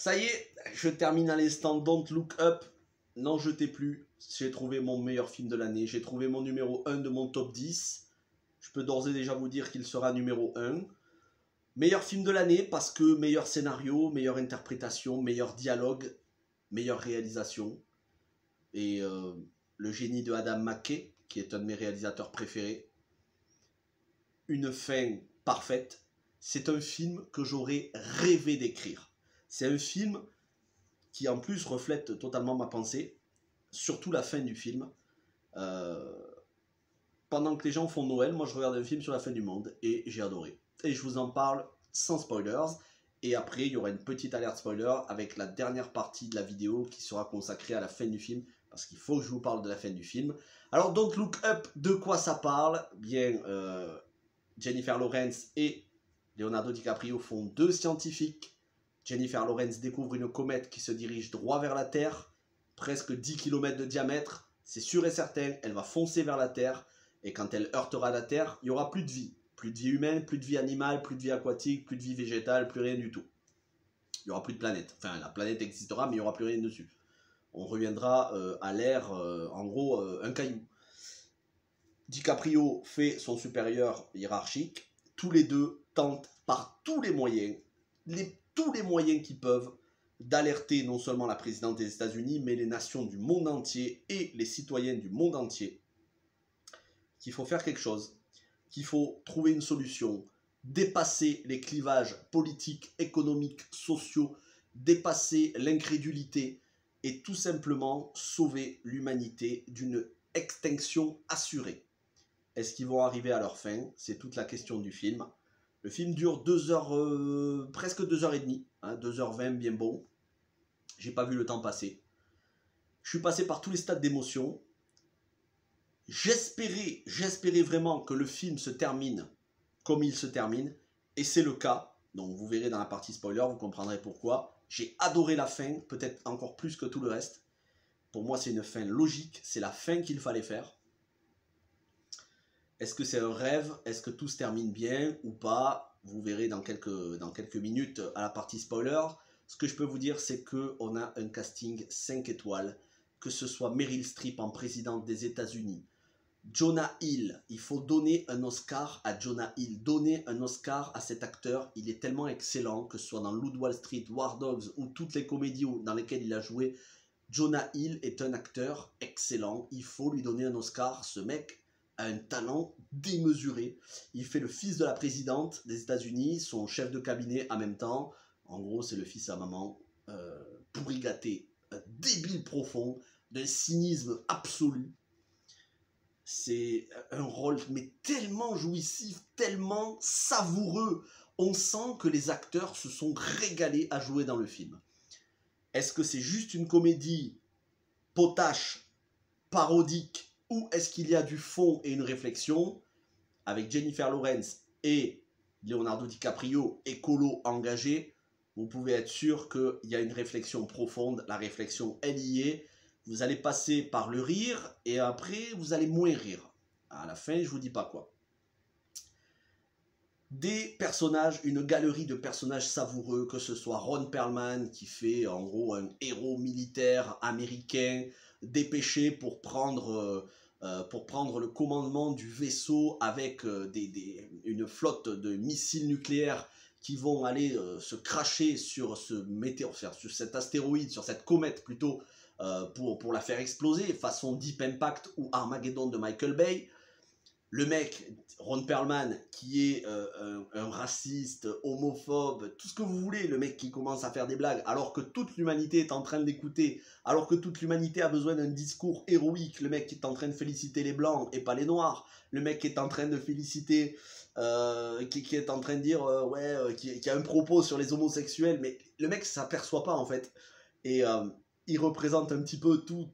Ça y est, je termine à l'instant Don't Look Up. N'en jetez plus. J'ai trouvé mon meilleur film de l'année. J'ai trouvé mon numéro 1 de mon top 10. Je peux d'ores et déjà vous dire qu'il sera numéro 1. Meilleur film de l'année parce que meilleur scénario, meilleure interprétation, meilleur dialogue, meilleure réalisation. Et le génie de Adam McKay, qui est un de mes réalisateurs préférés. Une fin parfaite. C'est un film que j'aurais rêvé d'écrire. C'est un film qui en plus reflète totalement ma pensée, surtout la fin du film. Pendant que les gens font Noël, moi je regarde un film sur la fin du monde et j'ai adoré. Et je vous en parle sans spoilers. Et après, il y aura une petite alerte spoiler avec la dernière partie de la vidéo qui sera consacrée à la fin du film, parce qu'il faut que je vous parle de la fin du film. Alors, Don't Look Up, de quoi ça parle? Bien, Jennifer Lawrence et Leonardo DiCaprio font deux scientifiques. Jennifer Lawrence découvre une comète qui se dirige droit vers la Terre, presque 10 km de diamètre. C'est sûr et certain, elle va foncer vers la Terre. Et quand elle heurtera la Terre, il n'y aura plus de vie. Plus de vie humaine, plus de vie animale, plus de vie aquatique, plus de vie végétale, plus rien du tout. Il n'y aura plus de planète. Enfin, la planète existera, mais il n'y aura plus rien dessus. On reviendra à l'ère, en gros, un caillou. DiCaprio fait son supérieur hiérarchique. Tous les deux tentent par tous les moyens, tous les moyens qu'ils peuvent, d'alerter non seulement la présidente des États-Unis, mais les nations du monde entier et les citoyens du monde entier, qu'il faut faire quelque chose, qu'il faut trouver une solution, dépasser les clivages politiques, économiques, sociaux, dépasser l'incrédulité et tout simplement sauver l'humanité d'une extinction assurée. Est-ce qu'ils vont arriver à leur fin? C'est toute la question du film. Le film dure 2 heures, presque 2h30, hein, 2h20 bien bon. J'ai pas vu le temps passer. Je suis passé par tous les stades d'émotion. J'espérais vraiment que le film se termine comme il se termine, et c'est le cas. Donc vous verrez dans la partie spoiler, vous comprendrez pourquoi. J'ai adoré la fin, peut-être encore plus que tout le reste. Pour moi, c'est une fin logique, c'est la fin qu'il fallait faire. Est-ce que c'est un rêve? Est-ce que tout se termine bien ou pas? Vous verrez dans quelques minutes à la partie spoiler. Ce que je peux vous dire, c'est qu'on a un casting 5 étoiles, que ce soit Meryl Streep en présidente des États-Unis, Jonah Hill, il faut donner un Oscar à Jonah Hill, donner un Oscar à cet acteur, il est tellement excellent, que ce soit dans Loup de Wall Street, War Dogs ou toutes les comédies dans lesquelles il a joué. Jonah Hill est un acteur excellent, il faut lui donner un Oscar, ce mec a un talent démesuré. Il fait le fils de la présidente des États-Unis, son chef de cabinet en même temps, en gros c'est le fils à maman, pourri gâté, un débile profond, d'un cynisme absolu. C'est un rôle mais tellement jouissif, tellement savoureux. On sent que les acteurs se sont régalés à jouer dans le film. Est-ce que c'est juste une comédie potache, parodique, ou est-ce qu'il y a du fond et une réflexion? Avec Jennifer Lawrence et Leonardo DiCaprio, écolo engagé, vous pouvez être sûr qu'il y a une réflexion profonde. La réflexion, elle y est. Vous allez passer par le rire et après, vous allez moins rire. À la fin, je ne vous dis pas quoi. Des personnages, une galerie de personnages savoureux, que ce soit Ron Perlman qui fait en gros un héros militaire américain dépêché pour prendre le commandement du vaisseau avec une flotte de missiles nucléaires qui vont aller se cracher sur sur cet astéroïde, sur cette comète plutôt, pour la faire exploser, façon Deep Impact ou Armageddon de Michael Bay. Le mec, Ron Perlman, qui est un raciste, homophobe, tout ce que vous voulez, le mec qui commence à faire des blagues, alors que toute l'humanité est en train d'écouter, alors que toute l'humanité a besoin d'un discours héroïque, le mec qui est en train de féliciter les blancs et pas les noirs, le mec qui est en train de féliciter, qui est en train de dire, qui a un propos sur les homosexuels, mais le mec s'aperçoit pas en fait, et il représente un petit peu tout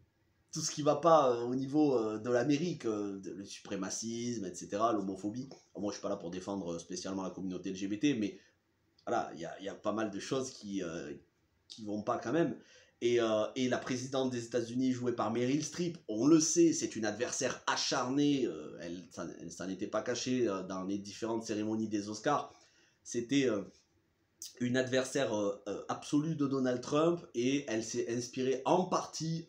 ce qui va pas au niveau de l'Amérique, le suprémacisme, etc., l'homophobie. Moi, je suis pas là pour défendre spécialement la communauté LGBT, mais voilà, il y a pas mal de choses qui vont pas quand même. Et la présidente des États-Unis, jouée par Meryl Streep, on le sait, c'est une adversaire acharnée. Ça n'était pas caché dans les différentes cérémonies des Oscars. C'était une adversaire absolue de Donald Trump, et elle s'est inspirée en partie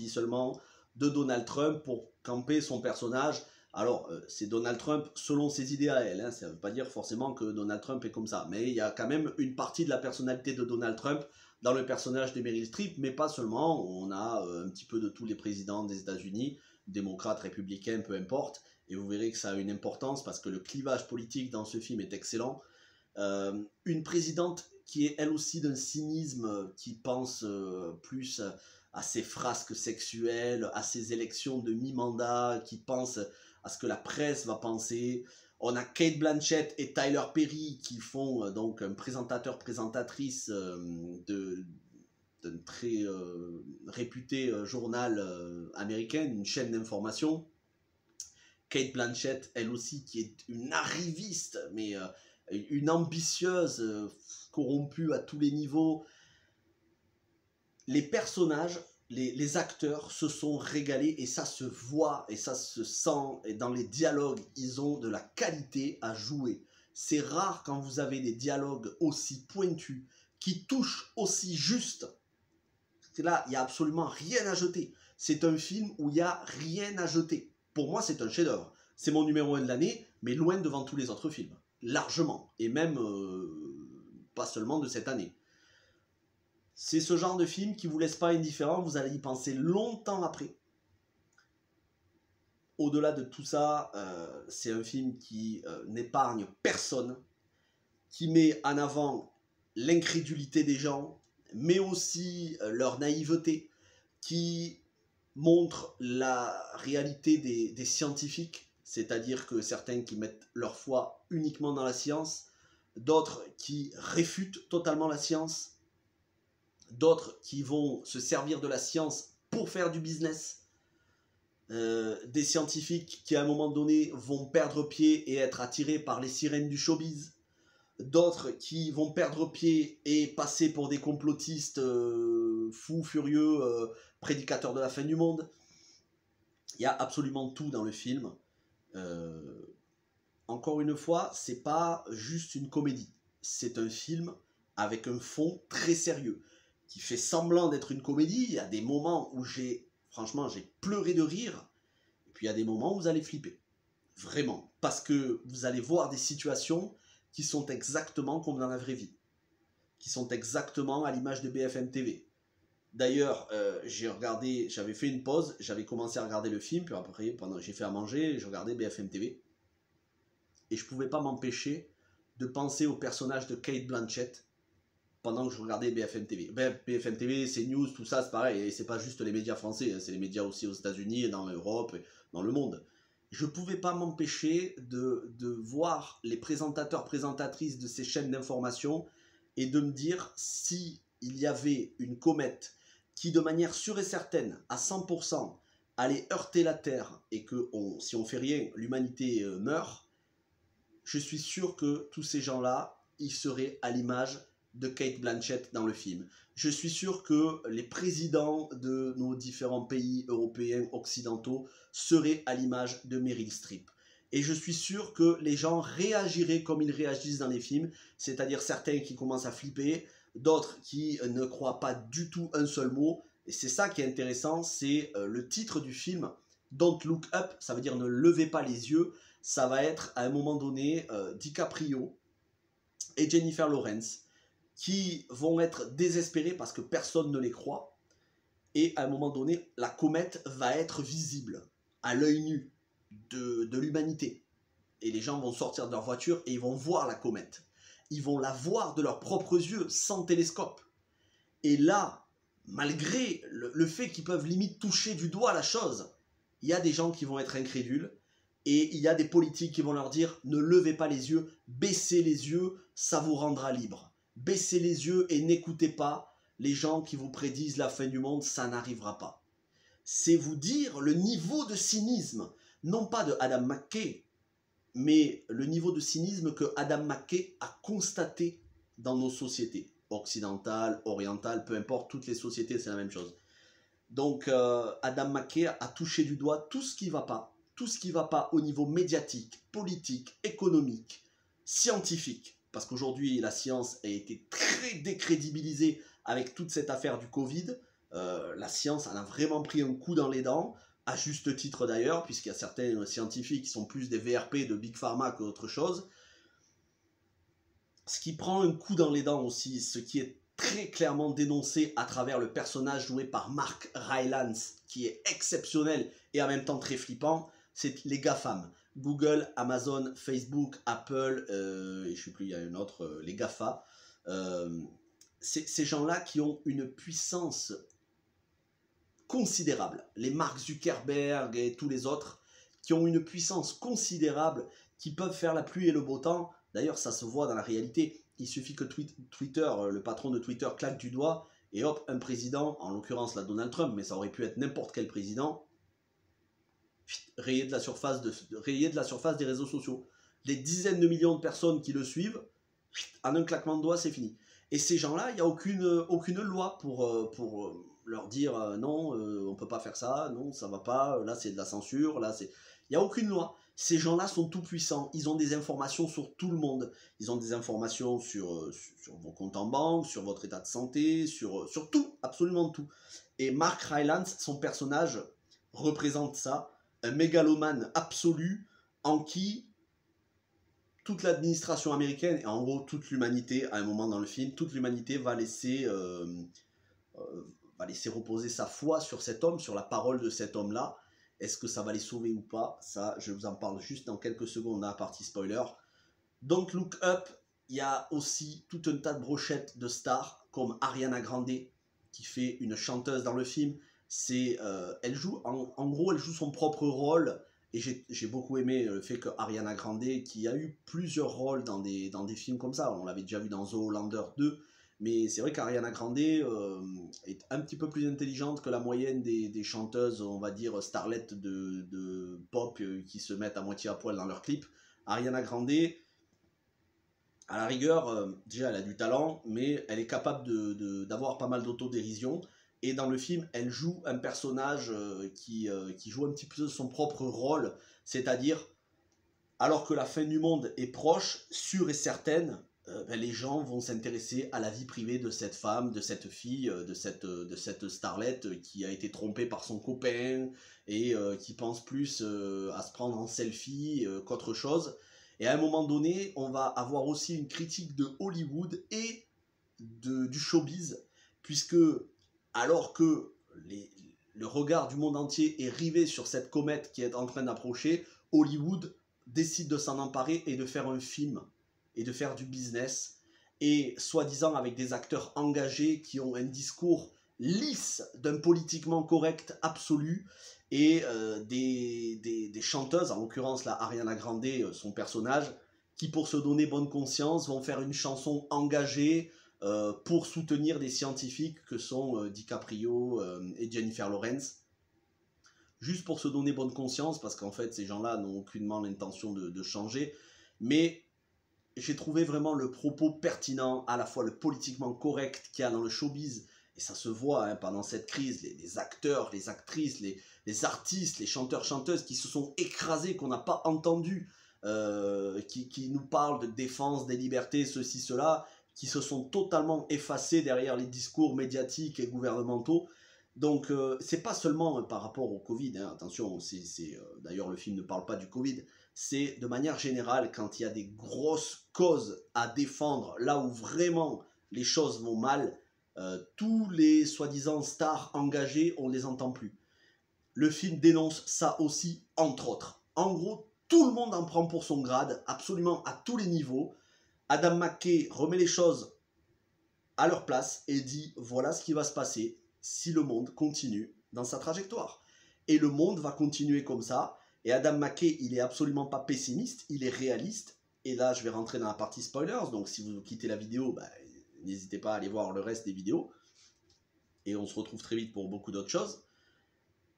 seulement, de Donald Trump pour camper son personnage. Alors, c'est Donald Trump selon ses idées à elle, hein. Ça ne veut pas dire forcément que Donald Trump est comme ça, mais il y a quand même une partie de la personnalité de Donald Trump dans le personnage de Meryl Streep, mais pas seulement. On a un petit peu de tous les présidents des États-Unis, démocrates, républicains, peu importe, et vous verrez que ça a une importance parce que le clivage politique dans ce film est excellent. Une présidente qui est elle aussi d'un cynisme, qui pense plus à ses frasques sexuelles, à ses élections de mi-mandat, qui pense à ce que la presse va penser. On a Cate Blanchett et Tyler Perry qui font donc un présentateur-présentatrice d'un très réputé journal américain, une chaîne d'information. Cate Blanchett, elle aussi, qui est une arriviste, mais une ambitieuse, corrompue à tous les niveaux. Les personnages, les acteurs se sont régalés, et ça se voit et ça se sent, et dans les dialogues, ils ont de la qualité à jouer. C'est rare quand vous avez des dialogues aussi pointus, qui touchent aussi juste. Là, il n'y a absolument rien à jeter. C'est un film où il n'y a rien à jeter. Pour moi, c'est un chef-d'œuvre. C'est mon numéro 1 de l'année, mais loin devant tous les autres films. Largement. Et même pas seulement de cette année. C'est ce genre de film qui ne vous laisse pas indifférent. Vous allez y penser longtemps après. Au-delà de tout ça, c'est un film qui n'épargne personne, qui met en avant l'incrédulité des gens, mais aussi leur naïveté, qui montre la réalité des scientifiques, c'est-à-dire que certains qui mettent leur foi uniquement dans la science, d'autres qui réfutent totalement la science, d'autres qui vont se servir de la science pour faire du business, des scientifiques qui à un moment donné vont perdre pied et être attirés par les sirènes du showbiz, d'autres qui vont perdre pied et passer pour des complotistes fous, furieux, prédicateurs de la fin du monde. Il y a absolument tout dans le film. Encore une fois, c'est pas juste une comédie. C'est un film avec un fond très sérieux, qui fait semblant d'être une comédie. Il y a des moments où franchement, j'ai pleuré de rire. Et puis il y a des moments où vous allez flipper. Vraiment. Parce que vous allez voir des situations qui sont exactement comme dans la vraie vie. Qui sont exactement à l'image de BFM TV. D'ailleurs, j'avais fait une pause, j'avais commencé à regarder le film, puis après, j'ai fait à manger, je regardais BFM TV. Et je ne pouvais pas m'empêcher de penser au personnage de Cate Blanchett pendant que je regardais BFM TV. BFM TV, c'est news, tout ça, c'est pareil. Et c'est pas juste les médias français, c'est les médias aussi aux États-Unis, dans l'Europe, dans le monde. Je ne pouvais pas m'empêcher de voir les présentateurs, présentatrices de ces chaînes d'information et de me dire, si il y avait une comète qui, de manière sûre et certaine, à 100%, allait heurter la Terre et que si on fait rien, l'humanité meurt, je suis sûr que tous ces gens-là, ils seraient à l'image de Cate Blanchett dans le film. Je suis sûr que les présidents de nos différents pays européens occidentaux seraient à l'image de Meryl Streep. Et je suis sûr que les gens réagiraient comme ils réagissent dans les films, c'est-à-dire certains qui commencent à flipper, d'autres qui ne croient pas du tout un seul mot. Et c'est ça qui est intéressant, c'est le titre du film, Don't Look Up, ça veut dire ne levez pas les yeux. Ça va être à un moment donné DiCaprio et Jennifer Lawrence qui vont être désespérés parce que personne ne les croit. Et à un moment donné, la comète va être visible à l'œil nu de l'humanité. Et les gens vont sortir de leur voiture et ils vont voir la comète. Ils vont la voir de leurs propres yeux, sans télescope. Et là, malgré le fait qu'ils peuvent limite toucher du doigt la chose, il y a des gens qui vont être incrédules. Et il y a des politiques qui vont leur dire, ne levez pas les yeux, baissez les yeux, ça vous rendra libre. Baissez les yeux et n'écoutez pas les gens qui vous prédisent la fin du monde, ça n'arrivera pas. C'est vous dire le niveau de cynisme, non pas de Adam McKay, mais le niveau de cynisme que Adam McKay a constaté dans nos sociétés, occidentales, orientales, peu importe, toutes les sociétés c'est la même chose. Donc Adam McKay a touché du doigt tout ce qui ne va pas au niveau médiatique, politique, économique, scientifique. parce qu'aujourd'hui la science a été très décrédibilisée avec toute cette affaire du Covid. La science en a vraiment pris un coup dans les dents, à juste titre d'ailleurs, puisqu'il y a certains scientifiques qui sont plus des VRP de Big Pharma qu'autre chose. Ce qui prend un coup dans les dents aussi, ce qui est très clairement dénoncé à travers le personnage joué par Mark Rylance, qui est exceptionnel et en même temps très flippant, c'est les GAFAM. Google, Amazon, Facebook, Apple, et je sais plus, il y a un autre, les GAFA. Ces gens-là qui ont une puissance considérable. Les Mark Zuckerberg et tous les autres qui ont une puissance considérable, qui peuvent faire la pluie et le beau temps. D'ailleurs, ça se voit dans la réalité. Il suffit que Twitter, le patron de Twitter, claque du doigt et hop, un président, en l'occurrence là Donald Trump, mais ça aurait pu être n'importe quel président, rayé de la surface des réseaux sociaux. Les dizaines de millions de personnes qui le suivent, en un claquement de doigts, c'est fini. Et ces gens-là, il n'y a aucune loi pour leur dire non, on ne peut pas faire ça, non, ça ne va pas, là c'est de la censure, là c'est... Il n'y a aucune loi. Ces gens-là sont tout puissants, ils ont des informations sur tout le monde. Ils ont des informations sur vos comptes en banque, sur votre état de santé, sur tout, absolument tout. Et Mark Rylance, son personnage, représente ça, un mégalomane absolu en qui toute l'administration américaine, et en gros toute l'humanité, à un moment dans le film, toute l'humanité va laisser reposer sa foi sur cet homme, sur la parole de cet homme-là. Est-ce que ça va les sauver ou pas? Ça, je vous en parle juste dans quelques secondes dans la partie spoiler. Don't Look Up, il y a aussi tout un tas de brochettes de stars, comme Ariana Grande, qui fait une chanteuse dans le film. Elle joue, en gros, elle joue son propre rôle. Et j'ai beaucoup aimé le fait que Ariana Grande, qui a eu plusieurs rôles dans des films comme ça, on l'avait déjà vu dans Zoolander 2, mais c'est vrai qu'Ariana Grande est un petit peu plus intelligente que la moyenne des chanteuses, on va dire, starlettes de pop qui se mettent à moitié à poil dans leurs clips. Ariana Grande, à la rigueur, déjà elle a du talent, mais elle est capable d'avoir pas mal d'autodérision. Et dans le film, elle joue un personnage qui joue un petit peu son propre rôle, c'est-à-dire, alors que la fin du monde est proche, sûre et certaine, les gens vont s'intéresser à la vie privée de cette femme, de cette fille, de cette starlette qui a été trompée par son copain et qui pense plus à se prendre en selfie qu'autre chose. Et à un moment donné, on va avoir aussi une critique de Hollywood et du showbiz, puisque alors que le regard du monde entier est rivé sur cette comète qui est en train d'approcher, Hollywood décide de s'en emparer et de faire un film et de faire du business, et soi-disant avec des acteurs engagés qui ont un discours lisse d'un politiquement correct absolu, et des chanteuses, en l'occurrence là Ariana Grande, son personnage, qui pour se donner bonne conscience vont faire une chanson engagée pour soutenir des scientifiques que sont DiCaprio et Jennifer Lawrence, juste pour se donner bonne conscience, parce qu'en fait ces gens-là n'ont aucunement l'intention de changer, mais j'ai trouvé vraiment le propos pertinent, à la fois le politiquement correct qu'il y a dans le showbiz, et ça se voit hein, pendant cette crise, les acteurs, les actrices, les artistes, les chanteurs, chanteuses qui se sont écrasés, qu'on n'a pas entendu, qui nous parlent de défense des libertés, ceci, cela, qui se sont totalement effacés derrière les discours médiatiques et gouvernementaux. Donc c'est pas seulement par rapport au Covid, hein, attention, d'ailleurs le film ne parle pas du Covid, c'est de manière générale quand il y a des grosses causes à défendre, là où vraiment les choses vont mal, tous les soi-disant stars engagés, on les entend plus. Le film dénonce ça aussi, entre autres. En gros, tout le monde en prend pour son grade, absolument à tous les niveaux. Adam McKay remet les choses à leur place et dit voilà ce qui va se passer si le monde continue dans sa trajectoire. Et le monde va continuer comme ça. Et Adam McKay, il est absolument pas pessimiste, il est réaliste. Et là, je vais rentrer dans la partie spoilers. Donc, si vous quittez la vidéo, n'hésitez pas à aller voir le reste des vidéos. Et on se retrouve très vite pour beaucoup d'autres choses.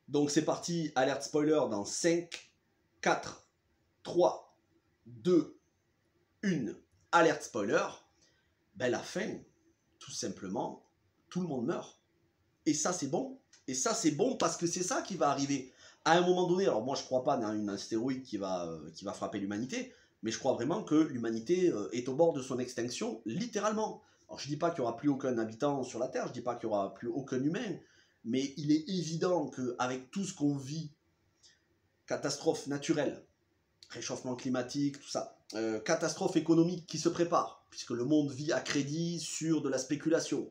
Donc, c'est parti. Alerte spoiler dans 5, 4, 3, 2, 1. Alerte spoiler. La fin, tout simplement, tout le monde meurt. Et ça, c'est bon. Et ça, c'est bon parce que c'est ça qui va arriver. À un moment donné, alors moi, je ne crois pas dans une astéroïde qui va frapper l'humanité, mais je crois vraiment que l'humanité est au bord de son extinction, littéralement. Alors je ne dis pas qu'il n'y aura plus aucun habitant sur la Terre, je ne dis pas qu'il n'y aura plus aucun humain, mais il est évident qu'avec tout ce qu'on vit, catastrophes naturelles, réchauffement climatique, tout ça, catastrophe économique qui se prépare, puisque le monde vit à crédit sur de la spéculation,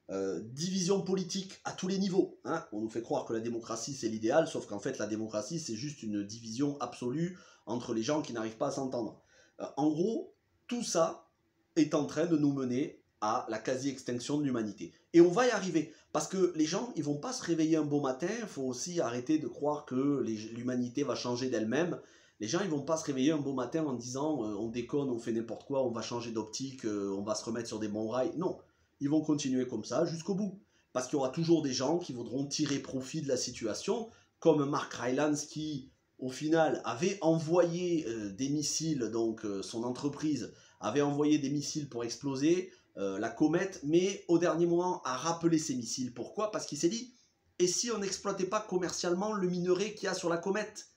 division politique à tous les niveaux. Hein. On nous fait croire que la démocratie c'est l'idéal, sauf qu'en fait la démocratie c'est juste une division absolue entre les gens qui n'arrivent pas à s'entendre. En gros, tout ça est en train de nous mener à la quasi-extinction de l'humanité. Et on va y arriver, parce que les gens, ils vont pas se réveiller un beau matin, il faut aussi arrêter de croire que l'humanité va changer d'elle-même. Les gens, ils vont pas se réveiller un beau matin en disant on déconne, on fait n'importe quoi, on va changer d'optique, on va se remettre sur des bons rails. Non, ils vont continuer comme ça jusqu'au bout. Parce qu'il y aura toujours des gens qui voudront tirer profit de la situation, comme Mark Rylance qui, au final, avait envoyé des missiles, donc son entreprise avait envoyé des missiles pour exploser la comète, mais au dernier moment a rappelé ces missiles. Pourquoi? Parce qu'il s'est dit, et si on n'exploitait pas commercialement le minerai qu'il y a sur la comète?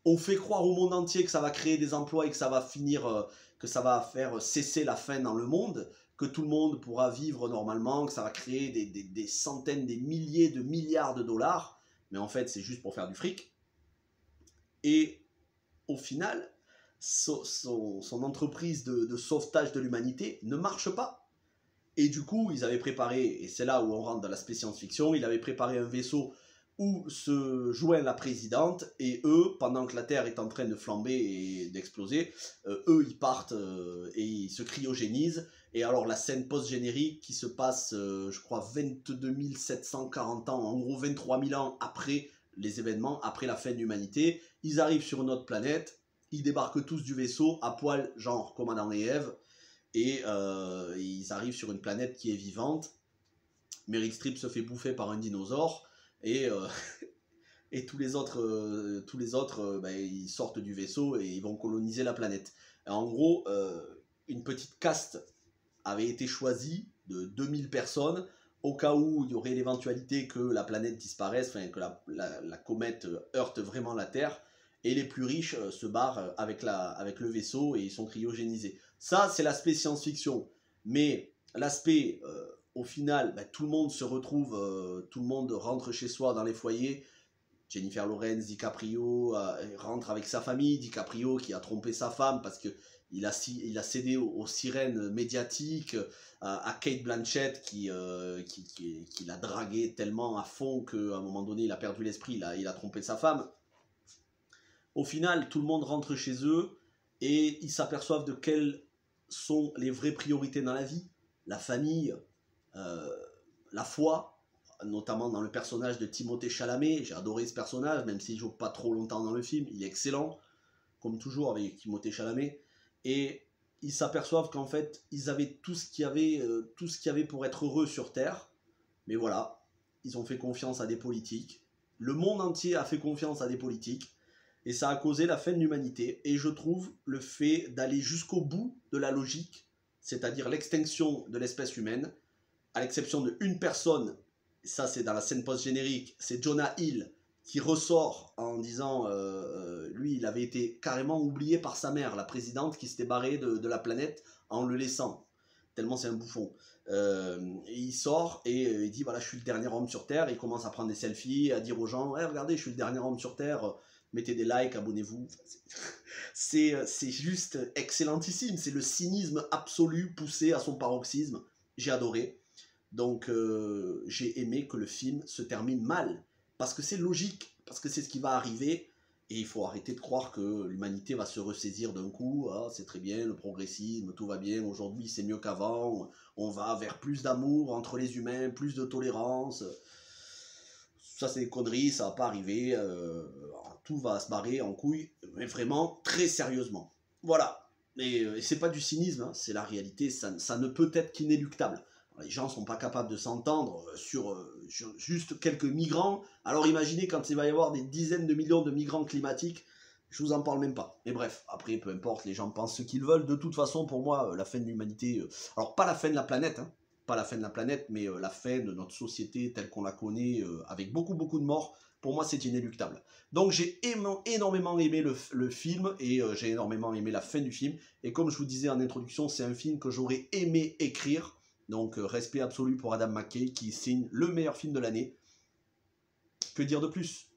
On fait croire au monde entier que ça va créer des emplois et que ça va finir, que ça va faire cesser la faim dans le monde, que tout le monde pourra vivre normalement, que ça va créer des centaines, des milliers de milliards de dollars, mais en fait c'est juste pour faire du fric. Et au final, son entreprise de sauvetage de l'humanité ne marche pas. Et du coup, ils avaient préparé, et c'est là où on rentre dans l'aspect science-fiction, ils avaient préparé un vaisseau où se joint la présidente, et eux, pendant que la Terre est en train de flamber et d'exploser, eux, ils partent et ils se cryogénisent. Et alors la scène post-générique qui se passe, je crois, 22 740 ans, en gros 23 000 ans après les événements, après la fin de l'humanité, ils arrivent sur une autre planète, ils débarquent tous du vaisseau, à poil, genre comme Adam et Ève, et ils arrivent sur une planète qui est vivante. Meryl Streep se fait bouffer par un dinosaure, et, et tous les autres ben, ils sortent du vaisseau et ils vont coloniser la planète. Et en gros, une petite caste avait été choisie de 2000 personnes au cas où il y aurait l'éventualité que la planète disparaisse, enfin que la comète heurte vraiment la Terre, et les plus riches se barrent avec le vaisseau et ils sont cryogénisés. Ça, c'est l'aspect science-fiction. Mais l'aspect, au final, ben, tout le monde se retrouve, tout le monde rentre chez soi dans les foyers. Jennifer Lawrence, DiCaprio rentre avec sa famille. DiCaprio qui a trompé sa femme parce qu'il a cédé aux sirènes médiatiques, à Kate Blanchett qui l'a dragué tellement à fond qu'à un moment donné il a perdu l'esprit, il a trompé sa femme. Au final, tout le monde rentre chez eux et ils s'aperçoivent de quelles sont les vraies priorités dans la vie. La famille, la foi, notamment dans le personnage de Timothée Chalamet. J'ai adoré ce personnage, même s'il ne joue pas trop longtemps dans le film. Il est excellent, comme toujours avec Timothée Chalamet. Et ils s'aperçoivent qu'en fait, ils avaient tout ce qu'il y avait pour être heureux sur Terre. Mais voilà, ils ont fait confiance à des politiques. Le monde entier a fait confiance à des politiques. Et ça a causé la fin de l'humanité. Et je trouve le fait d'aller jusqu'au bout de la logique, c'est-à-dire l'extinction de l'espèce humaine, à l'exception d'une personne, ça c'est dans la scène post-générique, c'est Jonah Hill qui ressort en disant, lui il avait été carrément oublié par sa mère, la présidente qui s'était barrée de la planète en le laissant, tellement c'est un bouffon. Et il sort et il dit voilà je suis le dernier homme sur Terre, et il commence à prendre des selfies, à dire aux gens hey, regardez je suis le dernier homme sur Terre, mettez des likes, abonnez-vous. C'est juste excellentissime, c'est le cynisme absolu poussé à son paroxysme, j'ai adoré. Donc j'ai aimé que le film se termine mal, parce que c'est logique, parce que c'est ce qui va arriver, et il faut arrêter de croire que l'humanité va se ressaisir d'un coup, ah, c'est très bien, le progressisme, tout va bien, aujourd'hui c'est mieux qu'avant, on va vers plus d'amour entre les humains, plus de tolérance, ça c'est des conneries, ça va pas arriver, tout va se barrer en couille, mais vraiment très sérieusement. Voilà, et c'est pas du cynisme, hein, c'est la réalité, ça ne peut être qu'inéluctable. Les gens ne sont pas capables de s'entendre sur juste quelques migrants. Alors imaginez quand il va y avoir des dizaines de millions de migrants climatiques, je vous en parle même pas. Mais bref, après, peu importe, les gens pensent ce qu'ils veulent. De toute façon, pour moi, la fin de l'humanité... alors, pas la fin de la planète, hein, pas la fin de la planète, mais la fin de notre société telle qu'on la connaît, avec beaucoup, beaucoup de morts. pour moi c'est inéluctable. Donc j'ai énormément aimé le film et j'ai énormément aimé la fin du film. Et comme je vous disais en introduction, c'est un film que j'aurais aimé écrire. Donc respect absolu pour Adam McKay qui signe le meilleur film de l'année. Que dire de plus?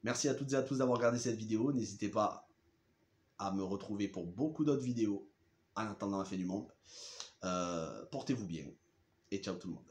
Merci à toutes et à tous d'avoir regardé cette vidéo. N'hésitez pas à me retrouver pour beaucoup d'autres vidéos en attendant la fin du monde. Portez-vous bien et ciao tout le monde.